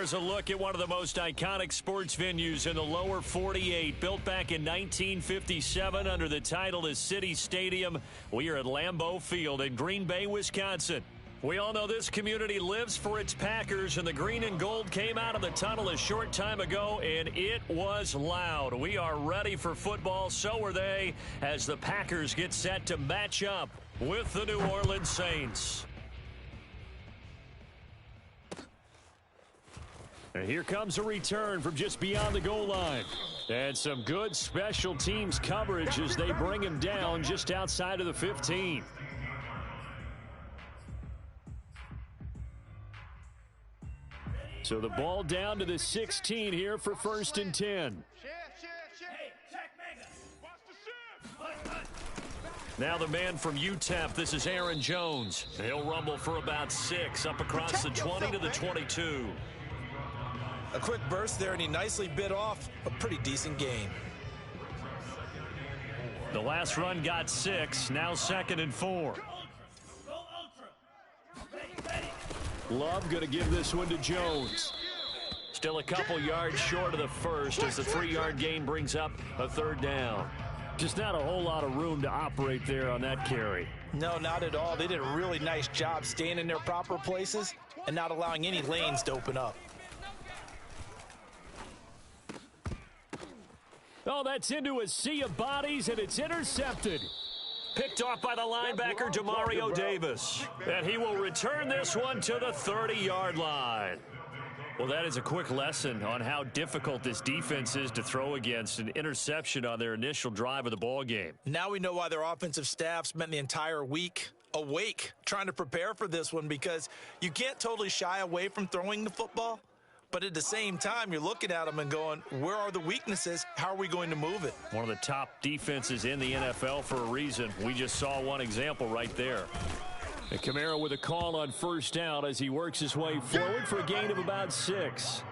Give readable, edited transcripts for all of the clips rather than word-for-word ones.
There's a look at one of the most iconic sports venues in the lower 48. Built back in 1957 under the title of City Stadium. We are at Lambeau Field in Green Bay, Wisconsin. We all know this community lives for its Packers, and the green and gold came out of the tunnel a short time ago, and it was loud. We are ready for football, so are they, as the Packers get set to match up with the New Orleans Saints. And here comes a return from just beyond the goal line. And some good special teams coverage as they bring him down just outside of the 15. So the ball down to the 16 here for 1st and 10. Now the man from UTEP, this is Aaron Jones. He'll rumble for about 6, up across the 20 to the 22. A quick burst there, and he nicely bit off a pretty decent gain. The last run got 6, now 2nd and 4. Love going to give this one to Jones. Still a couple yards short of the first as the 3-yard gain brings up a 3rd down. Just not a whole lot of room to operate there on that carry. No, not at all. They did a really nice job staying in their proper places and not allowing any lanes to open up. Oh, that's into a sea of bodies, and it's intercepted. Picked off by the linebacker, Demario Davis. And he will return this one to the 30-yard line. Well, that is a quick lesson on how difficult this defense is to throw against. An interception on their initial drive of the ball game. Now we know why their offensive staff spent the entire week awake trying to prepare for this one, because you can't totally shy away from throwing the football. But at the same time, you're looking at them and going, where are the weaknesses? How are we going to move it? One of the top defenses in the NFL for a reason. We just saw one example right there. And Kamara with a call on 1st down as he works his way forward for a gain of about 6.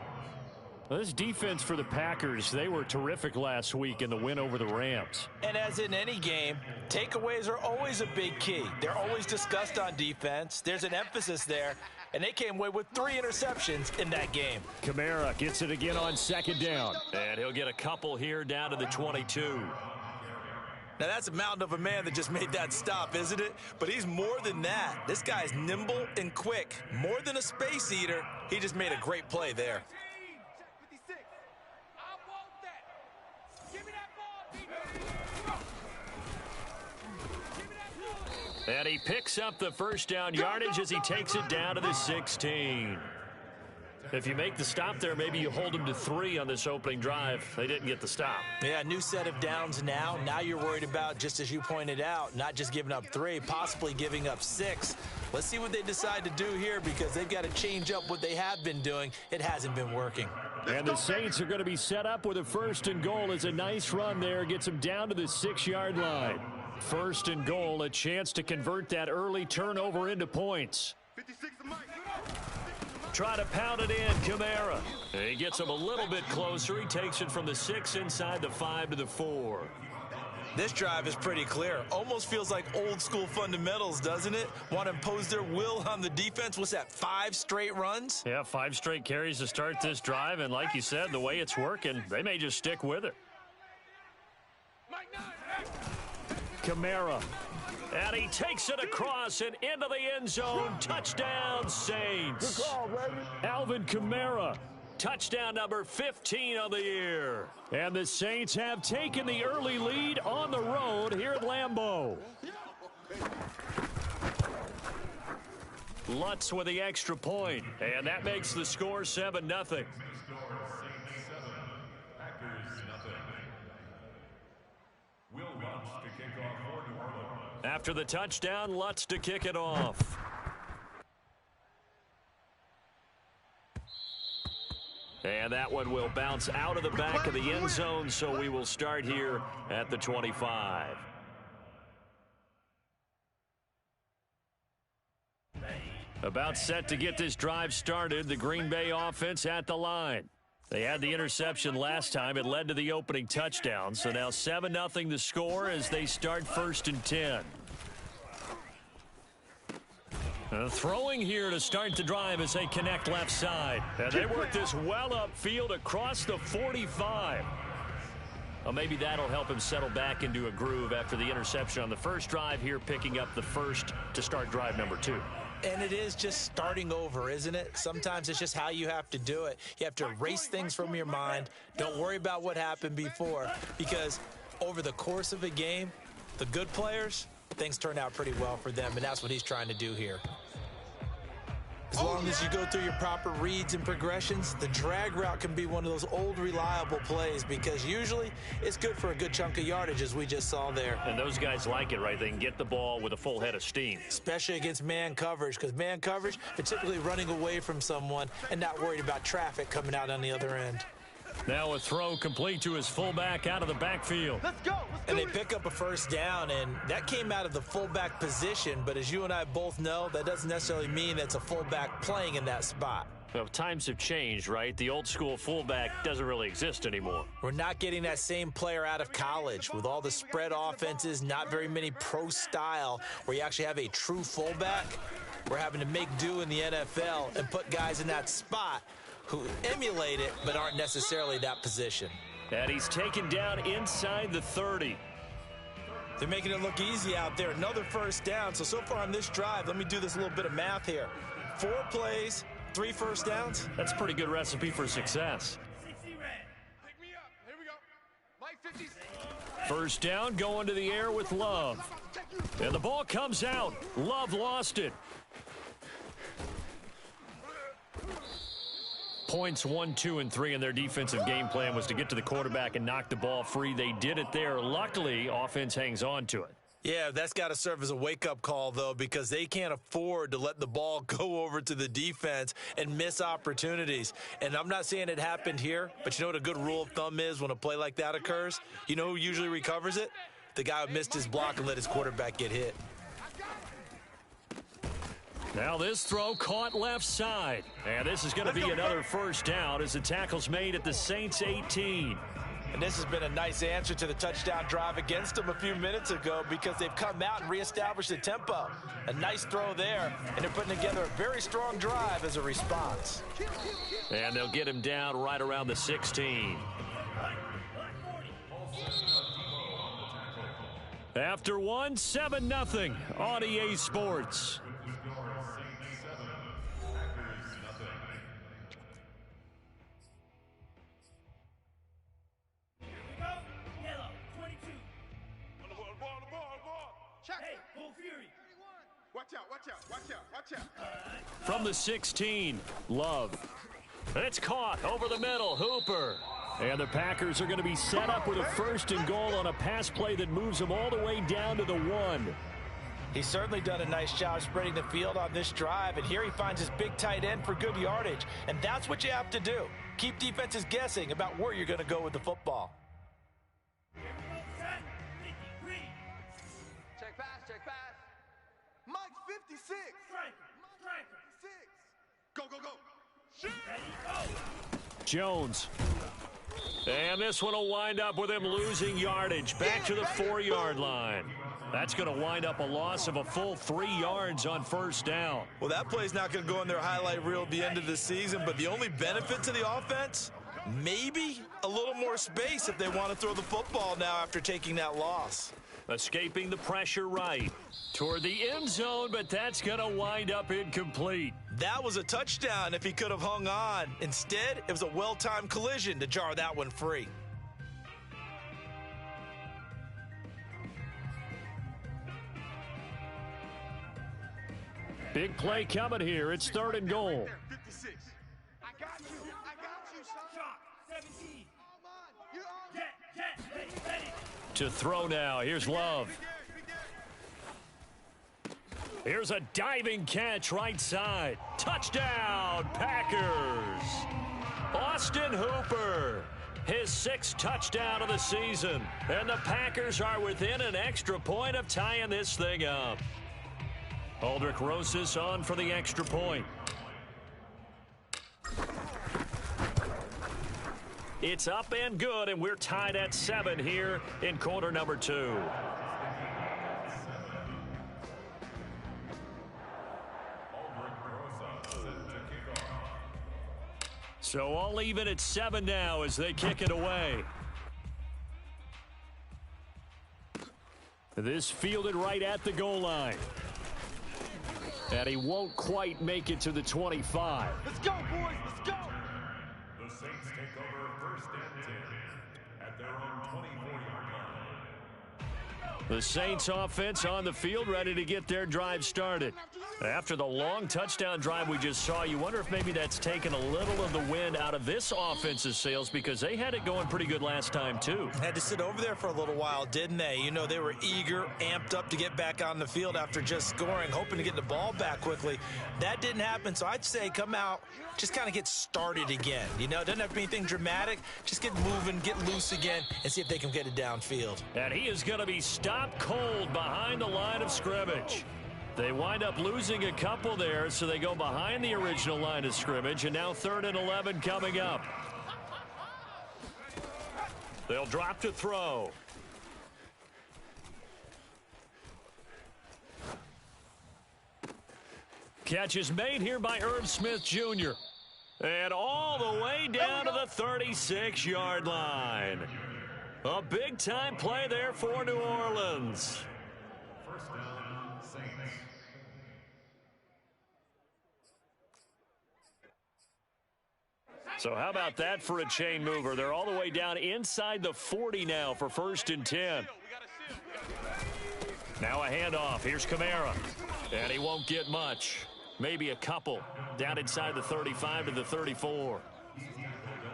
Well, this defense for the Packers, they were terrific last week in the win over the Rams. And as in any game, takeaways are always a big key. They're always discussed on defense. There's an emphasis there. And they came away with 3 interceptions in that game. Kamara gets it again on 2nd down. And he'll get a couple here down to the 22. Now that's a mountain of a man that just made that stop, isn't it? But he's more than that. This guy's nimble and quick. More than a space eater, he just made a great play there. And he picks up the 1st down yardage as he takes it down to the 16. If you make the stop there, maybe you hold him to 3 on this opening drive. They didn't get the stop. Yeah, new set of downs now. Now you're worried about, just as you pointed out, not just giving up 3, possibly giving up 6. Let's see what they decide to do here, because they've got to change up what they have been doing. It hasn't been working. And the Saints are going to be set up with a 1st and goal. As a nice run there gets them down to the 6-yard line. 1st and goal, a chance to convert that early turnover into points. Try to pound it in, Kamara. He gets him a little bit closer. He takes it from the 6 inside the 5 to the 4. This drive is pretty clear. Almost feels like old school fundamentals, doesn't it? Want to impose their will on the defense. What's that, 5 straight runs? Yeah, 5 straight carries to start this drive. And like you said, the way it's working, they may just stick with it. Kamara, and he takes it across and into the end zone. Touchdown, Saints. Good call, baby. Alvin Kamara, touchdown number 15 of the year. And the Saints have taken the early lead on the road here at Lambeau. Lutz with the extra point, and that makes the score 7-0. After the touchdown, Lutz to kick it off. And that one will bounce out of the back of the end zone, so we will start here at the 25. About set to get this drive started, the Green Bay offense at the line. They had the interception last time. It led to the opening touchdown. So now 7-0 the score as they start 1st and 10. Throwing here to start the drive as they connect left side. And they work this well upfield across the 45. Well, maybe that'll help him settle back into a groove after the interception on the first drive here, picking up the first to start drive number 2. And it is just starting over, isn't it? Sometimes it's just how you have to do it. You have to erase things from your mind. Don't worry about what happened before, because over the course of a game, the good players, things turn out pretty well for them, and that's what he's trying to do here. As long as you go through your proper reads and progressions, the drag route can be one of those old reliable plays, because usually it's good for a good chunk of yardage, as we just saw there. And those guys like it, right? They can get the ball with a full head of steam. Especially against man coverage, because man coverage, they're typically running away from someone and not worried about traffic coming out on the other end. Now a throw complete to his fullback out of the backfield. Let's go. And they pick up a first down, and that came out of the fullback position. But as you and I both know, that doesn't necessarily mean that's a fullback playing in that spot. Well, times have changed, right? The old school fullback doesn't really exist anymore. We're not getting that same player out of college with all the spread offenses, not very many pro style where you actually have a true fullback. We're having to make do in the NFL and put guys in that spot who emulate it but aren't necessarily that position. And he's taken down inside the 30. They're making it look easy out there. Another first down. So far on this drive, let me do this little bit of math here. 4 plays, 3 first downs. That's a pretty good recipe for success. First down, going to the air with Love. And the ball comes out. Love lost it. Points 1, 2, and 3 in their defensive game plan was to get to the quarterback and knock the ball free. They did it there. Luckily, offense hangs on to it. Yeah, that's got to serve as a wake-up call, though, because they can't afford to let the ball go over to the defense and miss opportunities. And I'm not saying it happened here, but you know what a good rule of thumb is when a play like that occurs? You know who usually recovers it? The guy who missed his block and let his quarterback get hit. Now this throw caught left side. And this is going to be another first down as the tackle's made at the Saints 18. And this has been a nice answer to the touchdown drive against them a few minutes ago, because they've come out and reestablished the tempo. A nice throw there, and they're putting together a very strong drive as a response. And they'll get him down right around the 16. After 1, 7-0 on EA Sports. Watch out. From the 16, Love. It's caught over the middle, Hooper. And the Packers are going to be set up with a 1st and goal on a pass play that moves them all the way down to the 1. He's certainly done a nice job spreading the field on this drive, and here he finds his big tight end for good yardage. And that's what you have to do. Keep defenses guessing about where you're going to go with the football. Check pass. Mike 56. Striker. 6. Go. Jones. And this one will wind up with him losing yardage back to the 4-yard line. That's going to wind up a loss of a full 3 yards on first down. Well, that play's not going to go in their highlight reel at the end of the season, but the only benefit to the offense, maybe a little more space if they want to throw the football now after taking that loss. Escaping the pressure right toward the end zone, but that's going to wind up incomplete. That was a touchdown if he could have hung on. Instead, it was a well-timed collision to jar that one free. Big play coming here. It's 3rd and goal. 56. I got you, son. 17. To throw now. Here's Love. Here's a diving catch right side. Touchdown, Packers. Austin Hooper, his 6th touchdown of the season. And the Packers are within an extra point of tying this thing up. Aldrich Rosas on for the extra point. It's up and good, and we're tied at 7 here in quarter number 2. So all even at 7 now as they kick it away. This fielded right at the goal line. And he won't quite make it to the 25. Let's go, boys. Let's go. The Saints take over first and 10 at their own 24-yard line. The Saints offense on the field, ready to get their drive started. After the long touchdown drive we just saw, you wonder if maybe that's taken a little of the wind out of this offense's sails, because they had it going pretty good last time too. Had to sit over there for a little while, didn't they? You know, they were eager, amped up to get back on the field after just scoring, hoping to get the ball back quickly. That didn't happen, so I'd say come out, just kind of get started again. You know, it doesn't have to be anything dramatic. Just get moving, get loose again, and see if they can get it downfield. And he is going to be stopped cold behind the line of scrimmage. They wind up losing a couple there, so they go behind the original line of scrimmage, and now 3rd and 11 coming up. They'll drop to throw. Catch is made here by Irv Smith Jr. And all the way down to the 36-yard line. A big-time play there for New Orleans. First down, Saints. So how about that for a chain mover? They're all the way down inside the 40 now for 1st and 10. Now a handoff. Here's Kamara. And he won't get much. Maybe a couple. Down inside the 35 to the 34.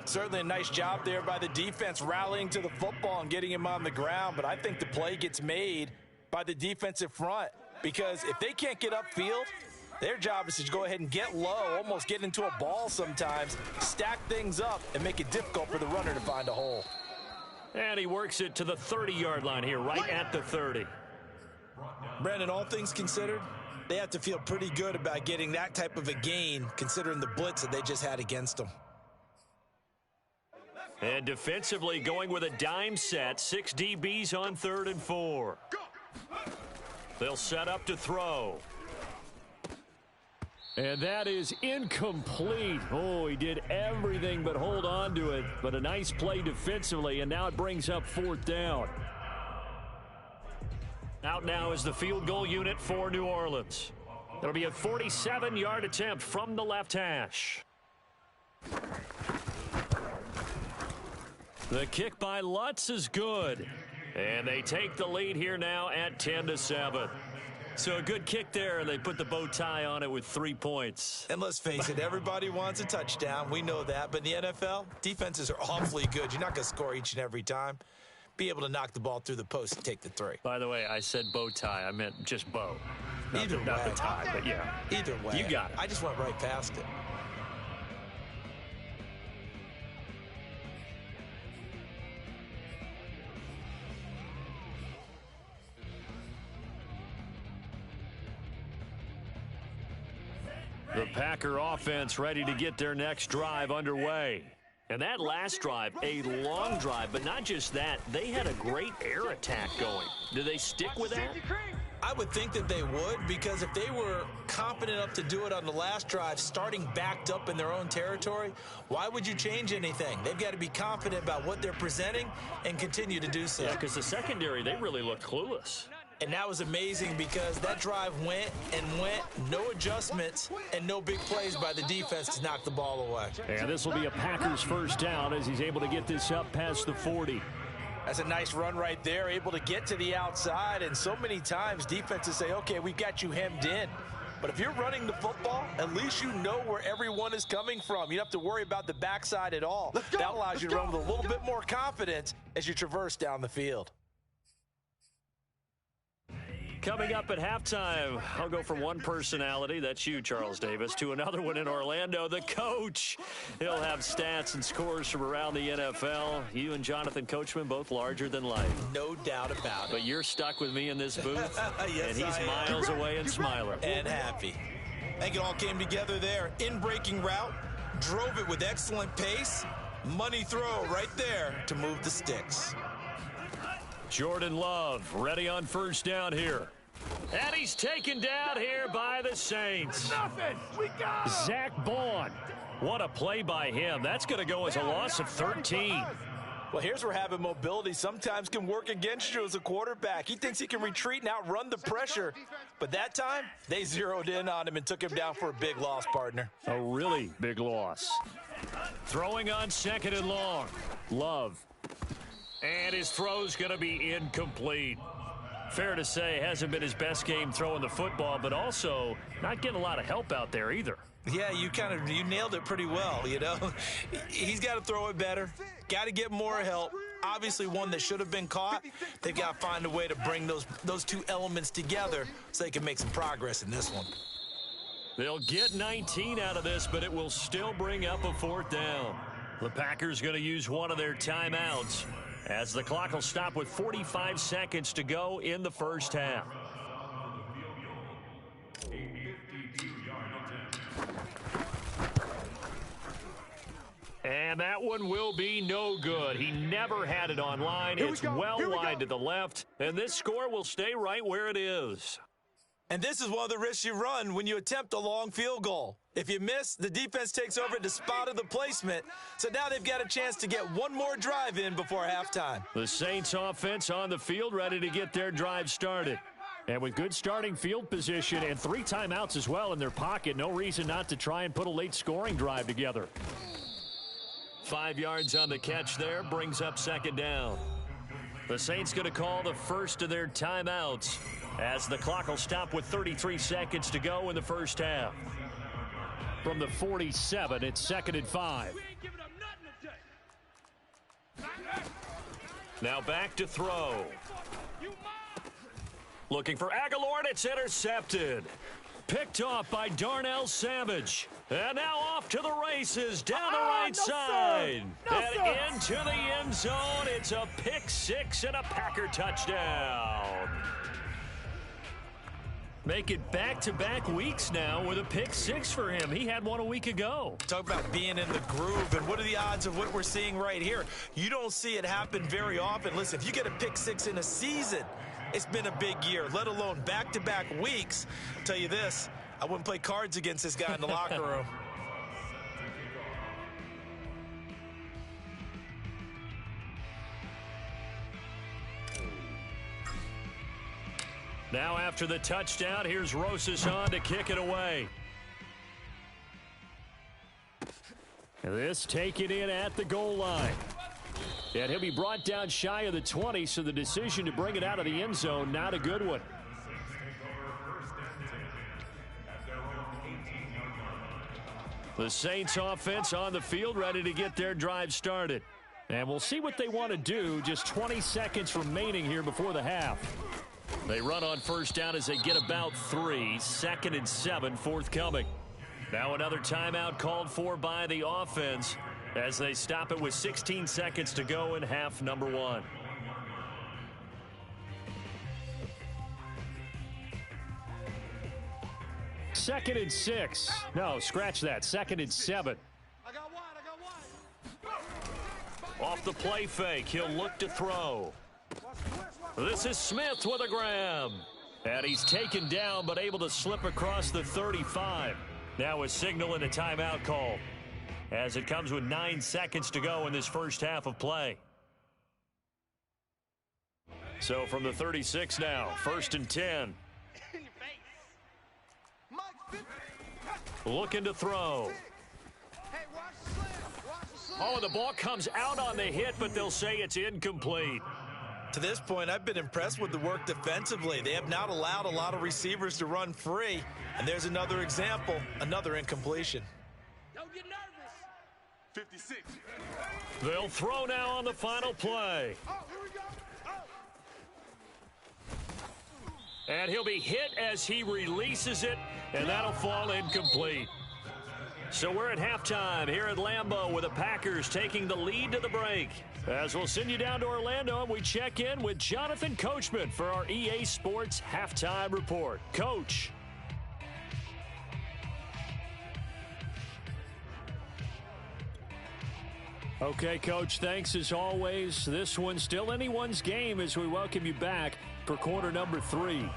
Certainly a nice job there by the defense rallying to the football and getting him on the ground, but I think the play gets made by the defensive front, because if they can't get upfield, their job is to go ahead and get low, almost get into a ball sometimes, stack things up, and make it difficult for the runner to find a hole. And he works it to the 30-yard line here, right at the 30. Brandon, all things considered, they have to feel pretty good about getting that type of a gain, considering the blitz that they just had against them. And defensively going with a dime set, 6 DBs on 3rd and 4. They'll set up to throw. And that is incomplete. Oh, he did everything but hold on to it. But a nice play defensively, and now it brings up 4th down. Out now is the field goal unit for New Orleans. It'll be a 47-yard attempt from the left hash. The kick by Lutz is good. And they take the lead here now at 10-7. So a good kick there, and they put the bow tie on it with 3 points. And let's face it, everybody wants a touchdown. We know that. But in the NFL, defenses are awfully good. You're not going to score each and every time. Be able to knock the ball through the post and take the 3. By the way, I said bow tie. I meant just bow. Either way. Not the tie, but yeah. Either way. You got it. I just went right past it. The Packer offense ready to get their next drive underway. And that last drive, a long drive, but not just that. They had a great air attack going. Do they stick with that? I would think that they would, because if they were confident enough to do it on the last drive, starting backed up in their own territory, why would you change anything? They've got to be confident about what they're presenting and continue to do so. Yeah, because the secondary, they really looked clueless. And that was amazing, because that drive went and went, no adjustments and no big plays by the defense to knock the ball away. And this will be a Packers first down as he's able to get this up past the 40. That's a nice run right there, able to get to the outside. And so many times defenses say, okay, we've got you hemmed in. But if you're running the football, at least you know where everyone is coming from. You don't have to worry about the backside at all. That allows you to run with a little bit more confidence as you traverse down the field. Coming up at halftime, I'll go from one personality, that's you, Charles Davis, to another one in Orlando, the coach. He'll have stats and scores from around the NFL. You and Jonathan Coachman, both larger than life. No doubt about it. But you're stuck with me in this booth, Yes, and he's I am. miles away and smiling. And happy. I think it all came together there. In-breaking route, drove it with excellent pace. Money throw right there to move the sticks. Jordan Love ready on first down here. And he's taken down here by the Saints. Nothing. We got him. Zach Bond. What a play by him. That's going to go as a loss of 13. Well, here's where having mobility sometimes can work against you as a quarterback. He thinks he can retreat and outrun the pressure. But that time, they zeroed in on him and took him down for a big loss, partner. A really big loss. Throwing on second and long. Love. And his throw's going to be incomplete. Fair to say, hasn't been his best game throwing the football, but also not getting a lot of help out there either. Yeah, you nailed it pretty well, you know. He's got to throw it better. Got to get more help. Obviously one that should have been caught. They've got to find a way to bring those two elements together so they can make some progress in this one. They'll get 19 out of this, but it will still bring up a fourth down. The Packers going to use one of their timeouts as the clock will stop with 45 seconds to go in the first half. And that one will be no good. He never had it online. It's well wide to the left, and this score will stay right where it is. And this is one of the risks you run when you attempt a long field goal. If you miss, the defense takes over at the spot of the placement. So now they've got a chance to get one more drive in before halftime. The Saints offense on the field ready to get their drive started. And with good starting field position and 3 timeouts as well in their pocket, no reason not to try and put a late scoring drive together. 5 yards on the catch there, brings up second down. The Saints going to call the first of their timeouts as the clock will stop with 33 seconds to go in the first half. From the 47, it's 2nd and 5. Now back to throw. Looking for Aguilar, and it's intercepted. Picked off by Darnell Savage. And now off to the races, down the right side. And into the end zone. It's a pick six and a Packer touchdown. Make it back-to-back weeks now with a pick six for him. He had one a week ago. Talk about being in the groove, and what are the odds of what we're seeing right here? You don't see it happen very often. Listen, if you get a pick six in a season, it's been a big year, let alone back-to-back weeks. I'll tell you this, I wouldn't play cards against this guy in the locker room. Now after the touchdown, here's Rosas on to kick it away. This taken in at the goal line. And he'll be brought down shy of the 20, so the decision to bring it out of the end zone, not a good one. The Saints offense on the field ready to get their drive started. And we'll see what they want to do. Just 20 seconds remaining here before the half. They run on first down as they get about 3. 2nd and 7 forthcoming. Now another timeout called for by the offense as they stop it with 16 seconds to go in half number 1. Second and 6. No, scratch that. 2nd and 7. I got wide. Off the play fake, he'll look to throw. This is Smith with a grab. And he's taken down but able to slip across the 35. Now a signal and a timeout call as it comes with 9 seconds to go in this first half of play. So from the 36 now, 1st and 10. Looking to throw. Oh, and the ball comes out on the hit, but they'll say it's incomplete. To this point, I've been impressed with the work defensively. They have not allowed a lot of receivers to run free. And there's another example, another incompletion. Don't get nervous. 56. They'll throw now on the final play. Oh, here we go. Oh. And he'll be hit as he releases it, and that'll fall incomplete. So we're at halftime here at Lambeau with the Packers taking the lead to the break. As we'll send you down to Orlando, and we check in with Jonathan Coachman for our EA Sports Halftime Report. Coach. Okay, Coach, thanks as always. This one's still anyone's game as we welcome you back for quarter number 3.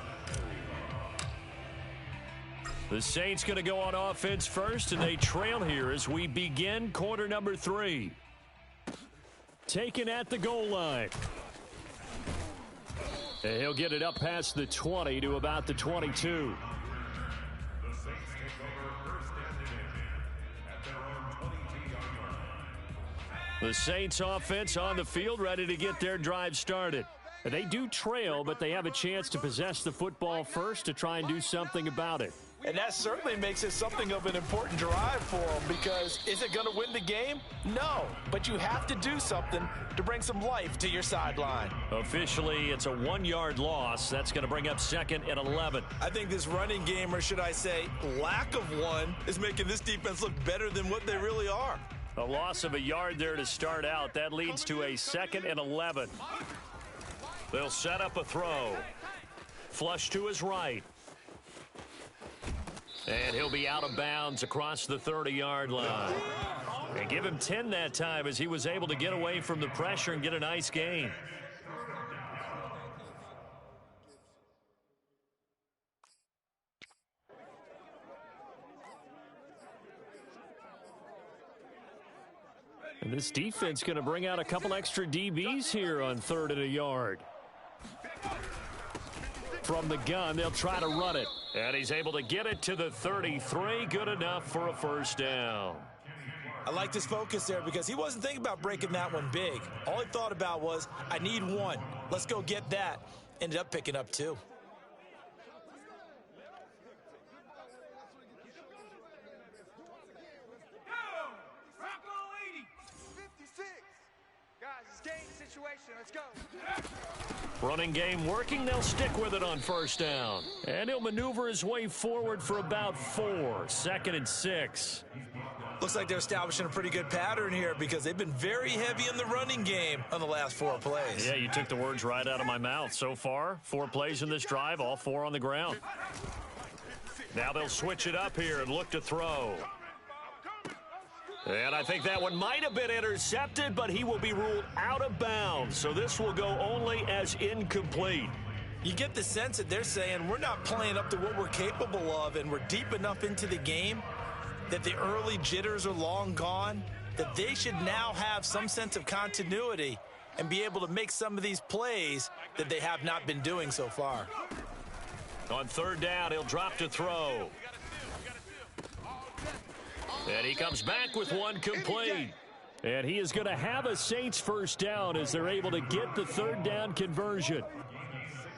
The Saints going to go on offense first, and they trail here as we begin quarter number 3. Taken at the goal line. And he'll get it up past the 20 to about the 22. The Saints take over first and 10 at their own 22-yard line. The Saints offense on the field, ready to get their drive started. They do trail, but they have a chance to possess the football first to try and do something about it. And that certainly makes it something of an important drive for them, because is it going to win the game? No, but you have to do something to bring some life to your sideline. Officially, it's a 1-yard loss. That's going to bring up 2nd and 11. I think this running game, or should I say lack of one, is making this defense look better than what they really are. A loss of a yard there to start out. That leads to a 2nd and 11. They'll set up a throw. Flush to his right. And he'll be out of bounds across the 30-yard line. And give him 10 that time as he was able to get away from the pressure and get a nice gain. And this defense going to bring out a couple extra DBs here on 3rd and a yard. From the gun, they'll try to run it. And he's able to get it to the 33. Good enough for a first down. I like this focus there because he wasn't thinking about breaking that one big. All he thought about was, I need one. Let's go get that. Ended up picking up 2. Let's go. Running game working. They'll stick with it on first down. And he'll maneuver his way forward for about 4. 2nd and 6. Looks like they're establishing a pretty good pattern here because they've been very heavy in the running game on the last 4 plays. Yeah, you took the words right out of my mouth. So far, 4 plays in this drive, all 4 on the ground. Now they'll switch it up here and look to throw. And I think that one might have been intercepted, but he will be ruled out of bounds. So this will go only as incomplete. You get the sense that they're saying we're not playing up to what we're capable of, and we're deep enough into the game that the early jitters are long gone, that they should now have some sense of continuity and be able to make some of these plays that they have not been doing so far. On 3rd down, he'll drop to throw. And he comes back with one complete. And he is going to have a Saints first down as they're able to get the 3rd down conversion.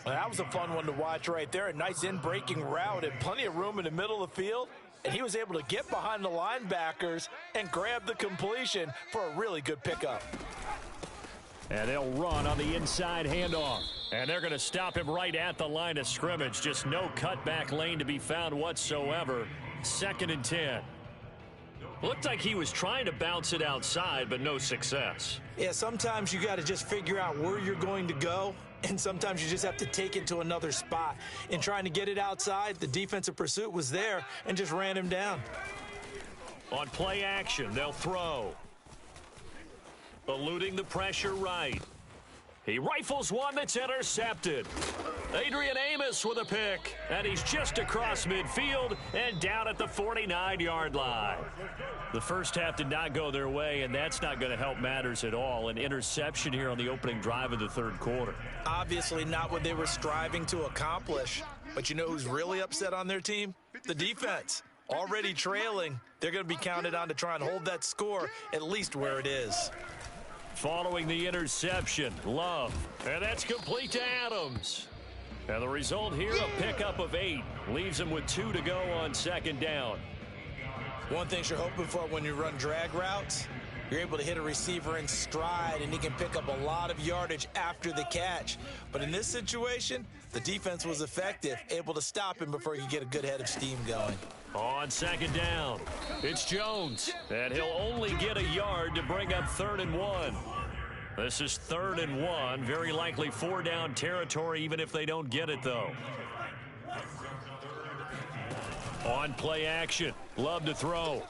Well, that was a fun one to watch right there. A nice in-breaking route and plenty of room in the middle of the field. And he was able to get behind the linebackers and grab the completion for a really good pickup. And they'll run on the inside handoff. And they're going to stop him right at the line of scrimmage. Just no cutback lane to be found whatsoever. 2nd and 10. Looked like he was trying to bounce it outside, but no success. Yeah, sometimes you got to just figure out where you're going to go, and sometimes you just have to take it to another spot. In trying to get it outside, the defensive pursuit was there and just ran him down. On play action, they'll throw. Eluding the pressure right. He rifles one that's intercepted. Adrian Amos with a pick, and he's just across midfield and down at the 49-yard line. The first half did not go their way, and that's not going to help matters at all. An interception here on the opening drive of the 3rd quarter. Obviously not what they were striving to accomplish, but you know who's really upset on their team? The defense. Already trailing, they're going to be counted on to try and hold that score at least where it is. Following the interception, Love, and that's complete to Adams. And the result here, a pickup of 8. Leaves him with 2 to go on 2nd down. One thing you're hoping for when you run drag routes, you're able to hit a receiver in stride, and he can pick up a lot of yardage after the catch. But in this situation, the defense was effective, able to stop him before he could get a good head of steam going. On 2nd down, it's Jones, and he'll only get a yard to bring up 3rd and 1. This is 3rd and 1, very likely 4-down territory, even if they don't get it, though. On play action, Love to throw.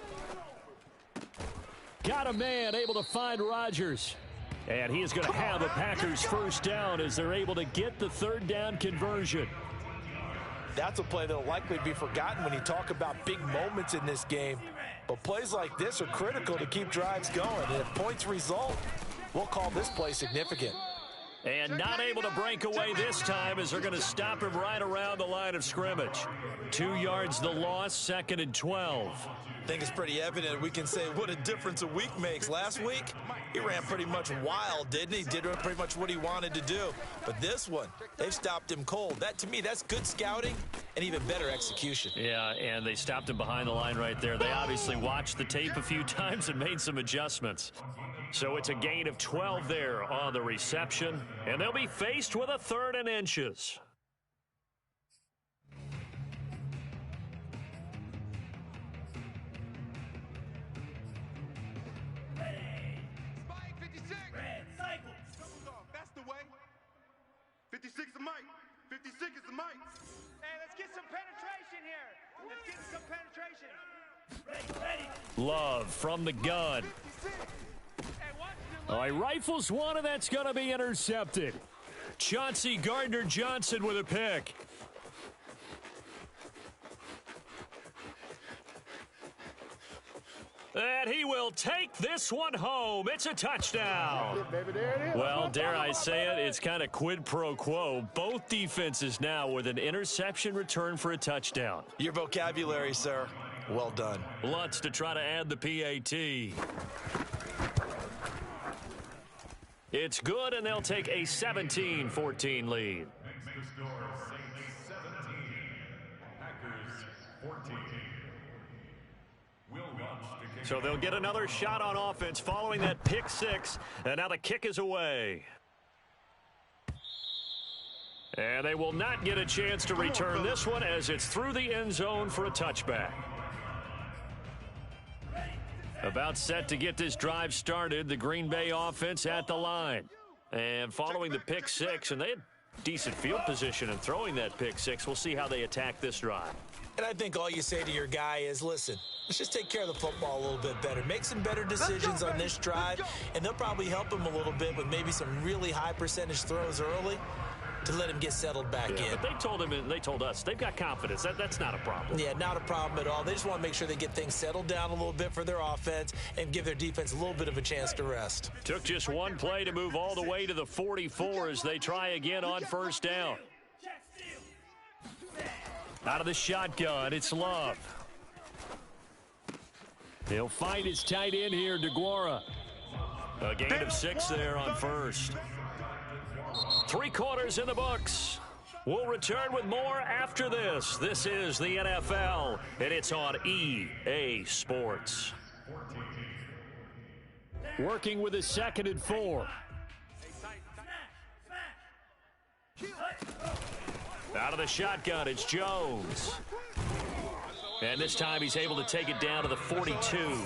Got a man able to find Rodgers. And he is going to have the Packers first down as they're able to get the 3rd down conversion. That's a play that will likely be forgotten when you talk about big moments in this game. But plays like this are critical to keep drives going. And if points result, we'll call this play significant. And not able to break away this time as they're going to stop him right around the line of scrimmage. 2 yards the loss, 2nd and 12. I think it's pretty evident. We can say what a difference a week makes. Last week, he ran pretty much wild, didn't he? Did pretty much what he wanted to do. But this one, they've stopped him cold. That, to me, that's good scouting and even better execution. Yeah, and they stopped him behind the line right there. They obviously watched the tape a few times and made some adjustments. So it's a gain of 12 there on the reception, and they'll be faced with a 3rd and inches. Spike 56. Red cycle. That's the way. 56 is Mike. 56 is the Mike. Hey, let's get some penetration here. Let's get some penetration. Ready. Love from the gun. 56. All right, rifles one, and that's going to be intercepted. Chauncey Gardner-Johnson with a pick. And he will take this one home. It's a touchdown. Well, dare I say it, it's kind of quid pro quo. Both defenses now with an interception return for a touchdown. Your vocabulary, sir. Well done. Lutz to try to add the PAT. It's good, and they'll take a 17-14 lead. Next to score, Saints 17, Packers 14. Will Lutz to kick. So they'll get another shot on offense following that pick six, and now the kick is away. And they will not get a chance to return this one as it's through the end zone for a touchback. About set to get this drive started, the Green Bay offense at the line. And following the pick six, and they had decent field position in throwing that pick six. We'll see how they attack this drive. And I think all you say to your guy is, listen, let's just take care of the football a little bit better. Make some better decisions on this drive, and they'll probably help him a little bit with maybe some really high percentage throws early to let him get settled back in. But they told him, and they told us, they've got confidence. That's not a problem. Yeah, not a problem at all. They just want to make sure they get things settled down a little bit for their offense and give their defense a little bit of a chance to rest. Took just one play to move all the way to the 44 as they try again on first down. Out of the shotgun, it's Love. He'll find his tight end here, DeGuara. A gain of 6 there on first. 3 quarters in the books. We'll return with more after this. This is the NFL, and it's on EA Sports. Working with a 2nd and 4. Out of the shotgun, it's Jones. And this time he's able to take it down to the 42.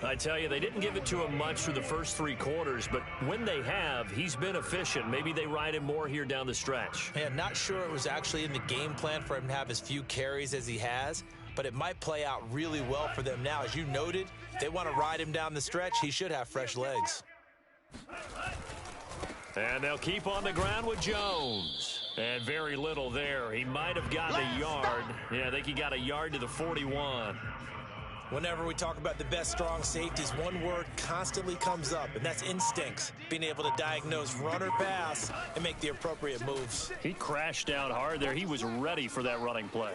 I tell you, they didn't give it to him much through the first 3 quarters, but when they have, he's been efficient. Maybe they ride him more here down the stretch. Man, not sure it was actually in the game plan for him to have as few carries as he has, but it might play out really well for them now. As you noted, if they want to ride him down the stretch, he should have fresh legs. And they'll keep on the ground with Jones. And very little there. He might have gotten a yard. Yeah, I think he got a yard to the 41. Whenever we talk about the best strong safeties, one word constantly comes up, and that's instincts. Being able to diagnose run or pass and make the appropriate moves. He crashed down hard there. He was ready for that running play.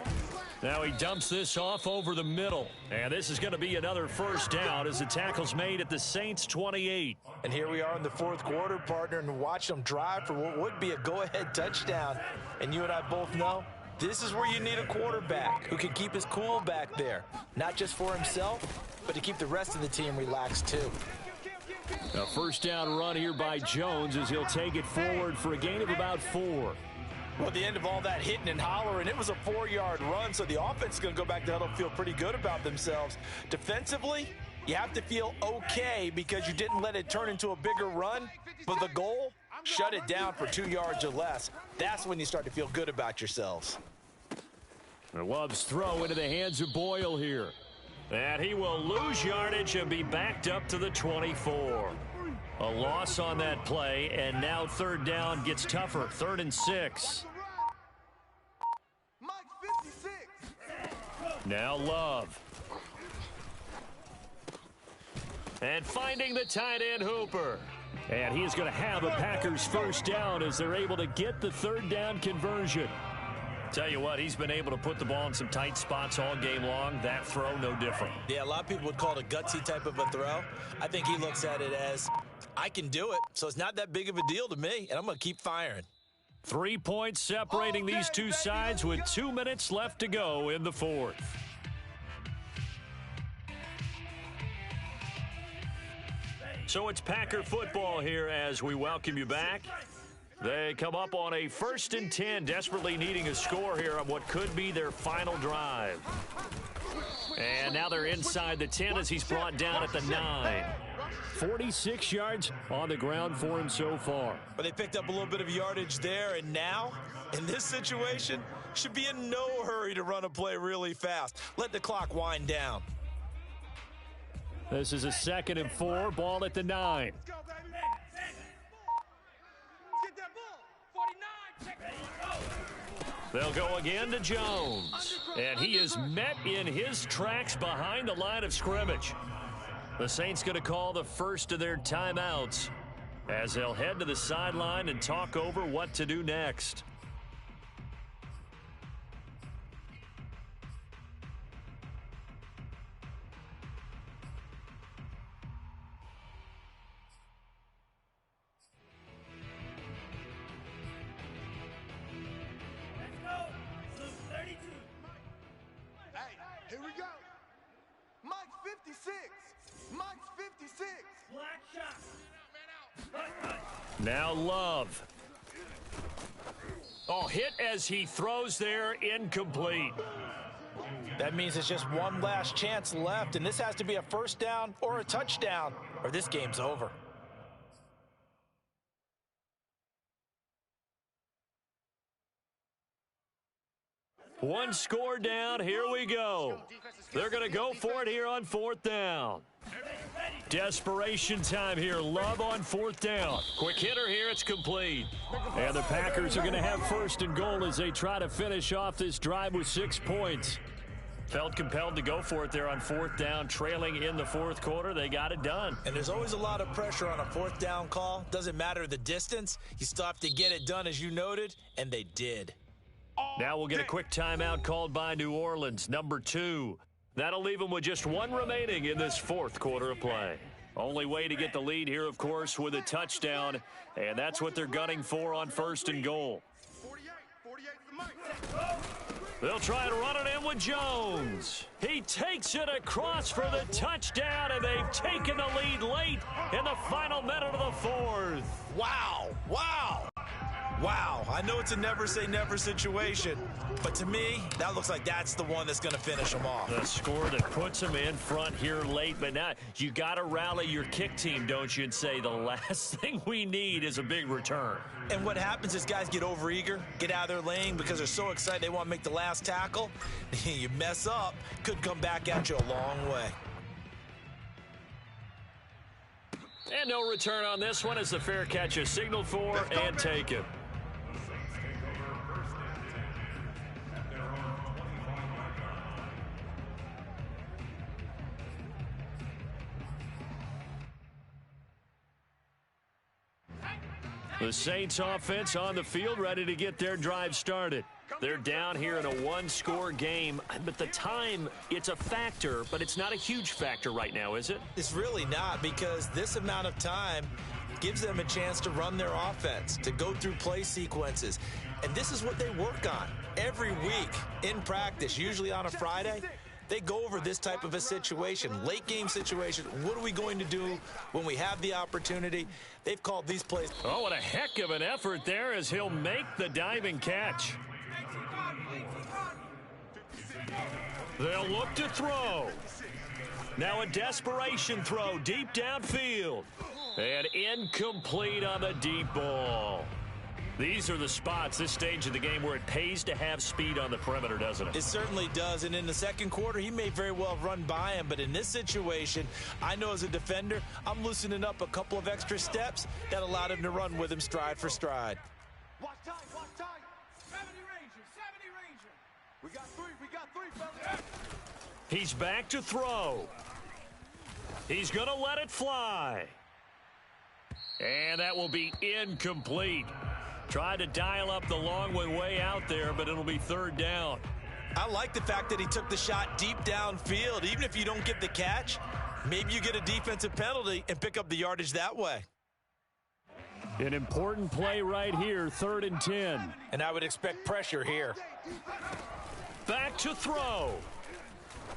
Now he dumps this off over the middle. And this is going to be another first down as the tackle's made at the Saints 28. And here we are in the 4th quarter, partner, and watch them drive for what would be a go-ahead touchdown. And you and I both know this is where you need a quarterback who can keep his cool back there. Not just for himself, but to keep the rest of the team relaxed too. A first down run here by Jones as he'll take it forward for a gain of about 4. Well, at the end of all that hitting and hollering, it was a 4-yard run, so the offense is going to go back to huddle and feel pretty good about themselves. Defensively, you have to feel okay because you didn't let it turn into a bigger run, but the goal, shut it down for 2 yards or less. That's when you start to feel good about yourselves. Love's throw into the hands of Boyle here. And he will lose yardage and be backed up to the 24. A loss on that play, and now 3rd down gets tougher. 3rd and 6. Now Love. And finding the tight end Hooper. And he is going to have a Packers first down as they're able to get the third down conversion. Tell you what, he's been able to put the ball in some tight spots all game long. That throw, no different. Yeah, a lot of people would call it a gutsy type of a throw. I think he looks at it as, I can do it, so it's not that big of a deal to me, and I'm going to keep firing. 3 points separating these two sides with 2 minutes left to go in the fourth. So it's Packer football here as we welcome you back. They come up on a 1st and 10, desperately needing a score here on what could be their final drive. And now they're inside the 10 as he's brought down at the 9. 46 yards on the ground for him so far. But they picked up a little bit of yardage there, and now, in this situation, should be in no hurry to run a play really fast. Let the clock wind down. This is a 2nd and 4, ball at the 9. Let's go, baby. Get that ball. 49. They'll go again to Jones. And he is met in his tracks behind the line of scrimmage. The Saints going to call the first of their timeouts as they'll head to the sideline and talk over what to do next. Here we go. Mike's 56. Mike's 56. Black shot. Now Love. Oh, hit as he throws there, incomplete. That means it's just one last chance left, and this has to be a first down or a touchdown, or this game's over. One score down, here we go. They're going to go for it here on 4th down. Desperation time here. Love on 4th down. Quick hitter here, it's complete. And the Packers are going to have 1st and goal as they try to finish off this drive with 6 points. Felt compelled to go for it there on 4th down, trailing in the 4th quarter. They got it done. And there's always a lot of pressure on a 4th down call. Doesn't matter the distance. You still have to get it done, as you noted, and they did. Now we'll get a quick timeout called by New Orleans, number 2. That'll leave them with just 1 remaining in this 4th quarter of play. Only way to get the lead here, of course, with a touchdown, and that's what they're gunning for on 1st and goal. 48 the mic. They'll try to run it in with Jones. He takes it across for the touchdown, and they've taken the lead late in the final minute of the 4th. Wow, wow. Wow, I know it's a never-say-never situation, but to me, that looks like that's the one that's going to finish them off. The score that puts them in front here late, but now you got to rally your kick team, don't you, and say the last thing we need is a big return. And what happens is guys get overeager, get out of their lane because they're so excited they want to make the last tackle. You mess up, could come back at you a long way. And no return on this one as the fair catch is signaled for and taken. The Saints offense on the field ready to get their drive started. They're down here in a 1-score game, but the time, it's a factor, but it's not a huge factor right now, is it? It's really not, because this amount of time gives them a chance to run their offense, to go through play sequences. And this is what they work on every week in practice, usually on a Friday. They go over this type of a situation, late game situation. What are we going to do when we have the opportunity? They've called these plays. Oh, what a heck of an effort there as he'll make the diving catch. They'll look to throw. Now a desperation throw deep downfield. And incomplete on the deep ball. These are the spots, this stage of the game, where it pays to have speed on the perimeter, doesn't it? It certainly does, and in the second quarter, he may very well run by him, but in this situation, I know as a defender, I'm loosening up a couple of extra steps that allowed him to run with him stride for stride. Watch tight, watch tight. 70 Ranger, 70 Ranger. We got three, fellas. He's back to throw. He's going to let it fly. And that will be incomplete. Tried to dial up the long way out there, but it'll be third down. I like the fact that he took the shot deep downfield. Even if you don't get the catch, maybe you get a defensive penalty and pick up the yardage that way. An important play right here, 3rd and 10. And I would expect pressure here. Back to throw.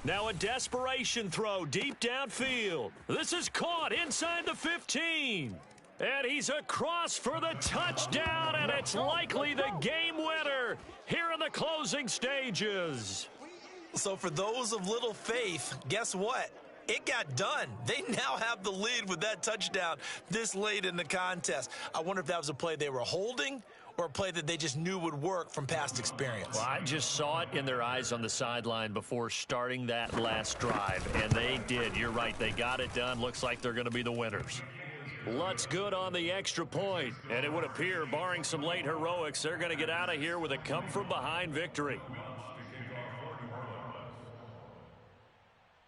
Now a desperation throw deep downfield. This is caught inside the 15. And he's across for the touchdown, and it's likely the game winner here in the closing stages. So for those of little faith, guess what? It got done. They now have the lead with that touchdown this late in the contest. I wonder if that was a play they were holding or a play that they just knew would work from past experience. Well, I just saw it in their eyes on the sideline before starting that last drive, and they did. You're right. They got it done. Looks like they're going to be the winners. Lutz good on the extra point, and it would appear, barring some late heroics, they're going to get out of here with a come-from-behind victory.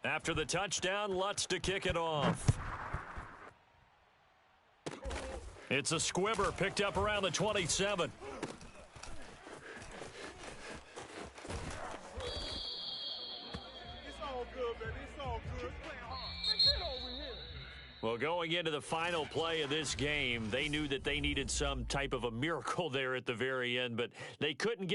After the touchdown, Lutz to kick it off. It's a squibber picked up around the 27. Well, going into the final play of this game, they knew that they needed some type of a miracle there at the very end, but they couldn't get